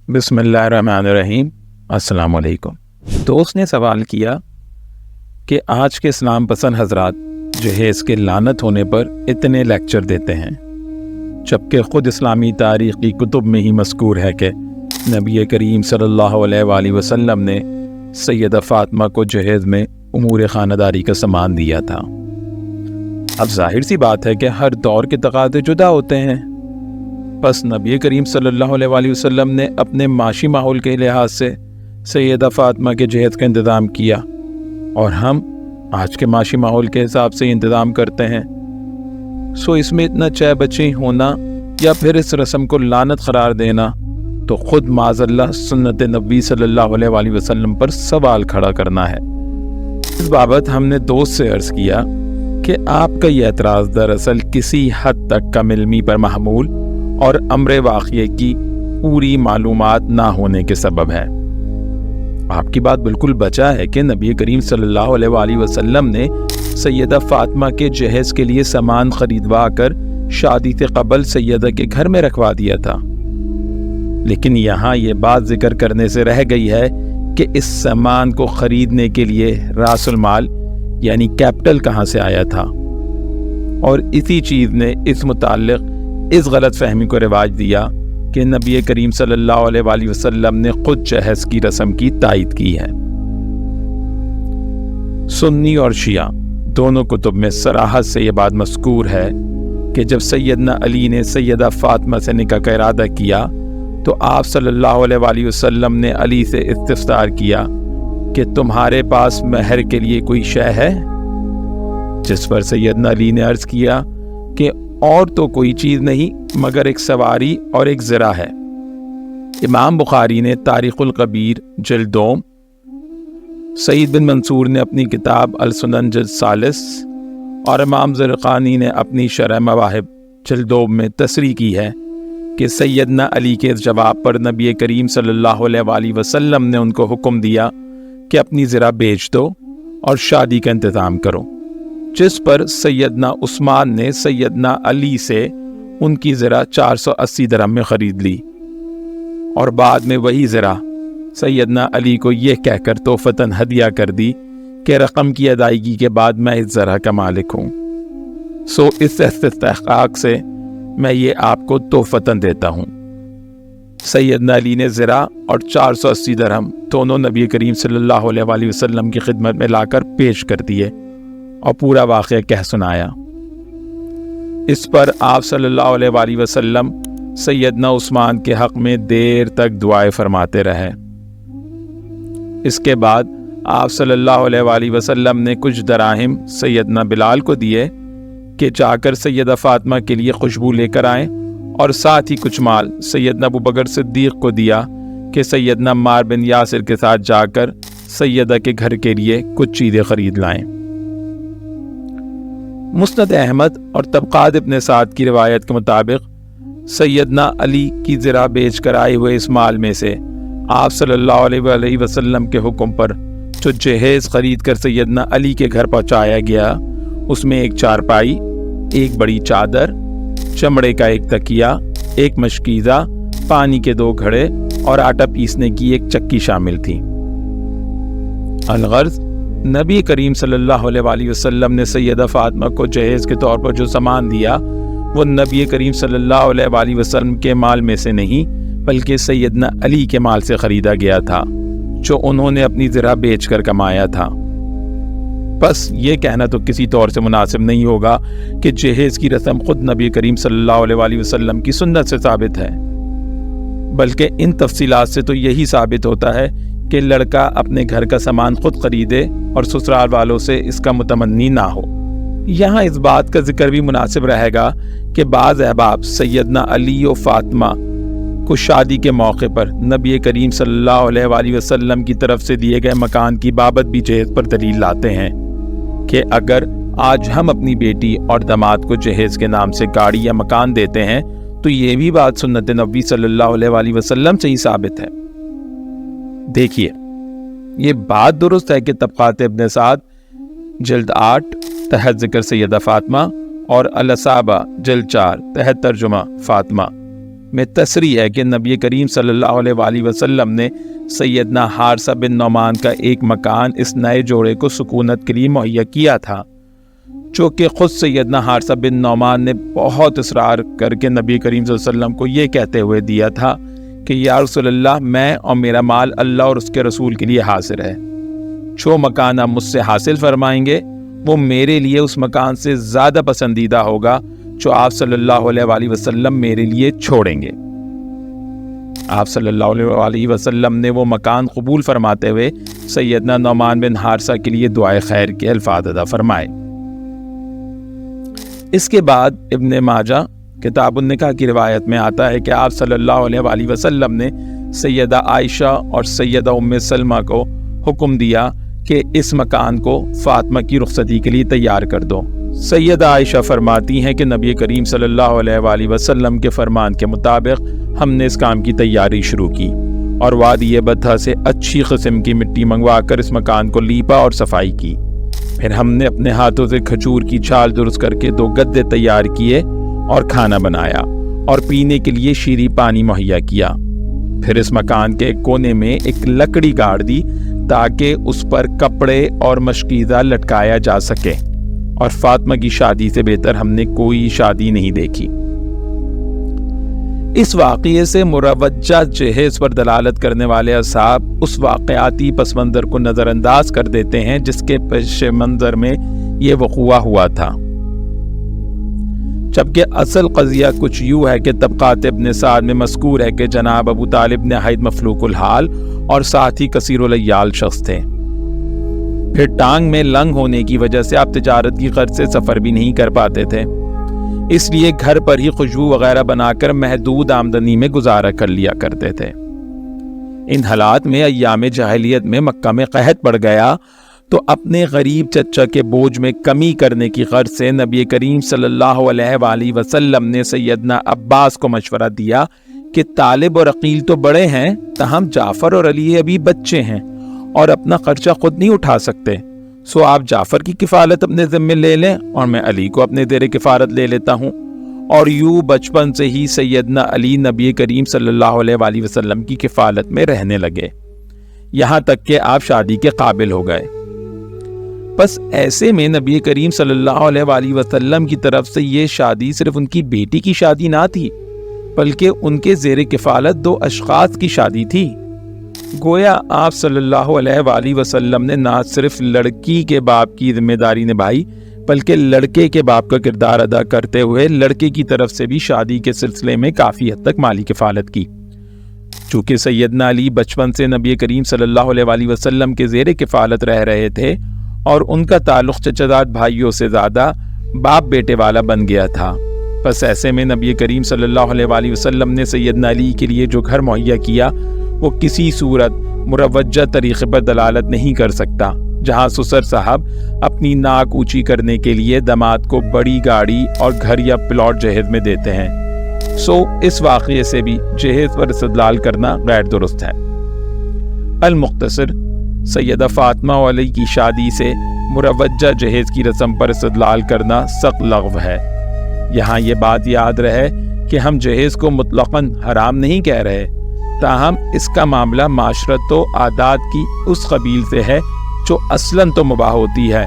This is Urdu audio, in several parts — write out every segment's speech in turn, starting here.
بسم اللہ الرحمن الرحیم۔ السلام علیکم۔ دوست نے سوال کیا کہ آج کے اسلام پسند حضرات جہیز کے لعنت ہونے پر اتنے لیکچر دیتے ہیں، جبکہ خود اسلامی تاریخ کی کتب میں ہی مذکور ہے کہ نبی کریم صلی اللہ علیہ وآلہ وسلم نے سیدہ فاطمہ کو جہیز میں امور خانداری کا سامان دیا تھا۔ اب ظاہر سی بات ہے کہ ہر دور کے تقاضے جدا ہوتے ہیں، پس نبی کریم صلی اللہ علیہ وآلہ وسلم نے اپنے معاشی ماحول کے لحاظ سے سیدہ فاطمہ کے جہیز کا انتظام کیا، اور ہم آج کے معاشی ماحول کے حساب سے انتظام کرتے ہیں۔ سو اس میں اتنا چہ بچی ہونا یا پھر اس رسم کو لعنت قرار دینا تو خود معاذ اللہ سنت نبی صلی اللہ علیہ وآلہ وسلم پر سوال کھڑا کرنا ہے۔ اس بابت ہم نے دوست سے عرض کیا کہ آپ کا یہ اعتراض دراصل کسی حد تک کم علمی پر محمول اور امر واقعے کی پوری معلومات نہ ہونے کے سبب ہے۔ آپ کی بات بالکل بچا ہے کہ نبی کریم صلی اللہ علیہ وآلہ وسلم نے سیدہ فاطمہ کے جہیز کے لیے سامان خریدوا کر شادی سے قبل سیدہ کے گھر میں رکھوا دیا تھا، لیکن یہاں یہ بات ذکر کرنے سے رہ گئی ہے کہ اس سامان کو خریدنے کے لیے راس المال یعنی کیپٹل کہاں سے آیا تھا، اور اسی چیز نے اس متعلق اس غلط فہمی کو رواج دیا کہ نبی کریم صلی اللہ علیہ وآلہ وسلم نے خود جہیز کی رسم کی تائید کی ہے۔ سنی اور شیعہ دونوں کتب میں صراحت سے یہ بات مذکور ہے کہ جب سیدنا علی نے سیدہ فاطمہ سے نکاح کا ارادہ کیا تو آپ صلی اللہ علیہ وآلہ وسلم نے علی سے استفسار کیا کہ تمہارے پاس مہر کے لیے کوئی شے ہے، جس پر سیدنا علی نے عرض کیا کہ اور تو کوئی چیز نہیں مگر ایک سواری اور ایک زرہ ہے۔ امام بخاری نے تاریخ الکبیر جلد 2، سعید بن منصور نے اپنی کتاب السنن جلد 40 اور امام زرقانی نے اپنی شرح مواہب جلد 2 میں تصریح کی ہے کہ سیدنا علی کے اس جواب پر نبی کریم صلی اللہ علیہ وآلہ وسلم نے ان کو حکم دیا کہ اپنی زرہ بیچ دو اور شادی کا انتظام کرو، جس پر سیدنا عثمان نے سیدنا علی سے ان کی زرہ 480 درہم میں خرید لی، اور بعد میں وہی زرہ سیدنا علی کو یہ کہہ کر تحفتاً ہدیہ کر دی کہ رقم کی ادائیگی کے بعد میں اس زرہ کا مالک ہوں، سو اس استحقاق سے میں یہ آپ کو تحفتاً دیتا ہوں۔ سیدنا علی نے زرہ اور 480 درہم دونوں نبی کریم صلی اللہ علیہ وآلہ وسلم کی خدمت میں لا کر پیش کر دیے اور پورا واقعہ کہہ سنایا۔ اس پر آپ صلی اللہ علیہ وآلہ وسلم سیدنا عثمان کے حق میں دیر تک دعائیں فرماتے رہے۔ اس کے بعد آپ صلی اللہ علیہ وآلہ وسلم نے کچھ دراہم سیدنا بلال کو دیے کہ جا کر سیدہ فاطمہ کے لیے خوشبو لے کر آئیں، اور ساتھ ہی کچھ مال سیدنا ابوبکر صدیق کو دیا کہ سیدنا عمار بن یاسر کے ساتھ جا کر سیدہ کے گھر کے لیے کچھ چیزیں خرید لائیں۔ مسند احمد اور طبقات ابن سعد کی روایت کے مطابق سیدنا علی کی زرہ بیچ کر آئے ہوئے اس مال میں سے آپ صلی اللہ علیہ وآلہ وسلم کے حکم پر جو جہیز خرید کر سیدنا علی کے گھر پہنچایا گیا، اس میں ایک چارپائی، ایک بڑی چادر، چمڑے کا ایک تکیہ، ایک مشکیزہ، پانی کے 2 گھڑے اور آٹا پیسنے کی ایک چکی شامل تھی۔ الغرض نبی کریم صلی اللہ علیہ وآلہ وسلم نے سیدہ فاطمہ کو جہیز کے طور پر جو سامان دیا وہ نبی کریم صلی اللہ علیہ وآلہ وسلم کے مال میں سے نہیں بلکہ سیدنا علی کے مال سے خریدا گیا تھا، جو انہوں نے اپنی زرہ بیچ کر کمایا تھا۔ بس یہ کہنا تو کسی طور سے مناسب نہیں ہوگا کہ جہیز کی رسم خود نبی کریم صلی اللہ علیہ وآلہ وسلم کی سنت سے ثابت ہے، بلکہ ان تفصیلات سے تو یہی ثابت ہوتا ہے کہ لڑکا اپنے گھر کا سامان خود خریدے اور سسرال والوں سے اس کا متمنی نہ ہو۔ یہاں اس بات کا ذکر بھی مناسب رہے گا کہ بعض احباب سیدنا علی و فاطمہ کو شادی کے موقع پر نبی کریم صلی اللہ علیہ وآلہ وسلم کی طرف سے دیے گئے مکان کی بابت بھی جہیز پر دلیل لاتے ہیں کہ اگر آج ہم اپنی بیٹی اور داماد کو جہیز کے نام سے گاڑی یا مکان دیتے ہیں تو یہ بھی بات سنت نبی صلی اللہ علیہ وآلہ وسلم سے ہی ثابت ہے۔ دیکھیے، یہ بات درست ہے کہ طبقات ابن سعد جلد 8 تحت ذکر سیدہ فاطمہ اور الاصابہ جلد 4 تحت ترجمہ فاطمہ میں تصریح ہے کہ نبی کریم صلی اللہ علیہ وآلہ وسلم نے سیدنا حارثہ بن نعمان کا ایک مکان اس نئے جوڑے کو سکونت کے لیے مہیا کیا تھا، جو کہ خود سیدنا حارثہ بن نعمان نے بہت اصرار کر کے نبی کریم صلی اللہ علیہ وسلم کو یہ کہتے ہوئے دیا تھا کہ یا رسول اللہ، میں اور میرا مال اللہ اور اس کے رسول کے لیے حاضر ہے، جو مکان آپ مجھ سے حاصل فرمائیں گے وہ میرے لیے اس مکان سے زیادہ پسندیدہ ہوگا جو آپ صلی اللہ علیہ وآلہ وسلم میرے لیے چھوڑیں گے۔ آپ صلی اللہ علیہ وآلہ وسلم نے وہ مکان قبول فرماتے ہوئے سیدنا نعمان بن حارثہ کے لیے دعائے خیر کے الفاظ ادا فرمائے۔ اس کے بعد ابن ماجہ کتاب النکاح کی روایت میں آتا ہے کہ آپ صلی اللہ علیہ وآلہ وسلم نے سیدہ عائشہ اور سیدہ ام سلمہ کو حکم دیا کہ اس مکان کو فاطمہ کی رخصتی کے لیے تیار کر دو۔ سیدہ عائشہ فرماتی ہیں کہ نبی کریم صلی اللہ علیہ وآلہ وسلم کے فرمان کے مطابق ہم نے اس کام کی تیاری شروع کی اور وادی بطحہ سے اچھی قسم کی مٹی منگوا کر اس مکان کو لیپا اور صفائی کی۔ پھر ہم نے اپنے ہاتھوں سے کھجور کی چھال درست کر کے 2 گدے تیار کیے اور کھانا بنایا اور پینے کے لیے شیریں پانی مہیا کیا۔ پھر اس مکان کے ایک کونے میں ایک لکڑی گاڑ دی تاکہ اس پر کپڑے اور مشکیزہ لٹکایا جا سکے، اور فاطمہ کی شادی سے بہتر ہم نے کوئی شادی نہیں دیکھی۔ اس واقعے سے مروجہ جہیز پر دلالت کرنے والے اصحاب اس واقعاتی پس منظر کو نظر انداز کر دیتے ہیں جس کے پس منظر میں یہ وقوع ہوا تھا، جبکہ اصل قضیہ کچھ یوں ہے کہ طبقات ابن سعد میں مذکور ہے کہ جناب ابو طالب نہایت مفلوق الحال اور ساتھ ہی کثیر العیال شخص تھے۔ پھر ٹانگ میں لنگ ہونے کی وجہ سے آپ تجارت کی غرض سے سفر بھی نہیں کر پاتے تھے، اس لیے گھر پر ہی خوشبو وغیرہ بنا کر محدود آمدنی میں گزارا کر لیا کرتے تھے۔ ان حالات میں ایام جاہلیت میں مکہ میں قحط پڑ گیا تو اپنے غریب چچا کے بوجھ میں کمی کرنے کی غرض سے نبی کریم صلی اللہ علیہ وآلہ وسلم نے سیدنا عباس کو مشورہ دیا کہ طالب اور عقیل تو بڑے ہیں، تاہم جعفر اور علی ابھی بچے ہیں اور اپنا خرچہ خود نہیں اٹھا سکتے، سو آپ جعفر کی کفالت اپنے ذمے لے لیں اور میں علی کو اپنے زیر کفالت لے لیتا ہوں۔ اور یوں بچپن سے ہی سیدنا علی نبی کریم صلی اللہ علیہ وآلہ وسلم کی کفالت میں رہنے لگے، یہاں تک کہ آپ شادی کے قابل ہو گئے۔ بس ایسے میں نبی کریم صلی اللہ علیہ وآلہ وسلم کی طرف سے یہ شادی صرف ان کی بیٹی کی شادی نہ تھی، بلکہ ان کے زیر کفالت 2 اشخاص کی شادی تھی۔ گویا آپ صلی اللہ علیہ وآلہ وسلم نے نہ صرف لڑکی کے باپ کی ذمہ داری نبھائی بلکہ لڑکے کے باپ کا کردار ادا کرتے ہوئے لڑکے کی طرف سے بھی شادی کے سلسلے میں کافی حد تک مالی کفالت کی۔ چونکہ سیدنا علی بچپن سے نبی کریم صلی اللہ علیہ وآلہ وسلم کے زیر کفالت رہ رہے تھے اور ان کا تعلق چچاداد بھائیوں سے زیادہ باپ بیٹے والا بن گیا تھا، بس ایسے میں نبی کریم صلی اللہ علیہ وآلہ وسلم نے سیدنا علی کے لیے جو گھر مہیا کیا وہ کسی صورت مروجہ طریقے پر دلالت نہیں کر سکتا، جہاں سسر صاحب اپنی ناک اونچی کرنے کے لیے داماد کو بڑی گاڑی اور گھر یا پلاٹ جہیز میں دیتے ہیں، سو اس واقعے سے بھی جہیز پر استدلال کرنا غیر درست ہے۔ المختصر، سیدہ فاطمہ علیہ کی شادی سے مروجہ جہیز کی رسم پر استدلال کرنا سخت لغو ہے۔ یہاں یہ بات یاد رہے کہ ہم جہیز کو مطلقاً حرام نہیں کہہ رہے، تاہم اس کا معاملہ معاشرت و عادات کی اس قبیل سے ہے جو اصلاً تو مباح ہوتی ہے،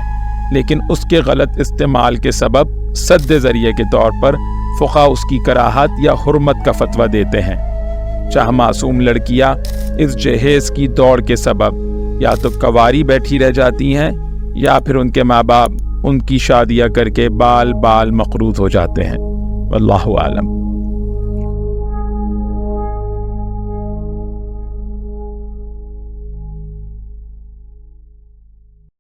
لیکن اس کے غلط استعمال کے سبب سد ذریعے کے طور پر فقہا اس کی کراہت یا حرمت کا فتویٰ دیتے ہیں۔ چاہے معصوم لڑکیاں اس جہیز کی دوڑ کے سبب یا تو کواری بیٹھی رہ جاتی ہیں یا پھر ان کے ماں باپ ان کی شادیاں کر کے بال مقروض ہو جاتے ہیں۔ واللہ اعلم۔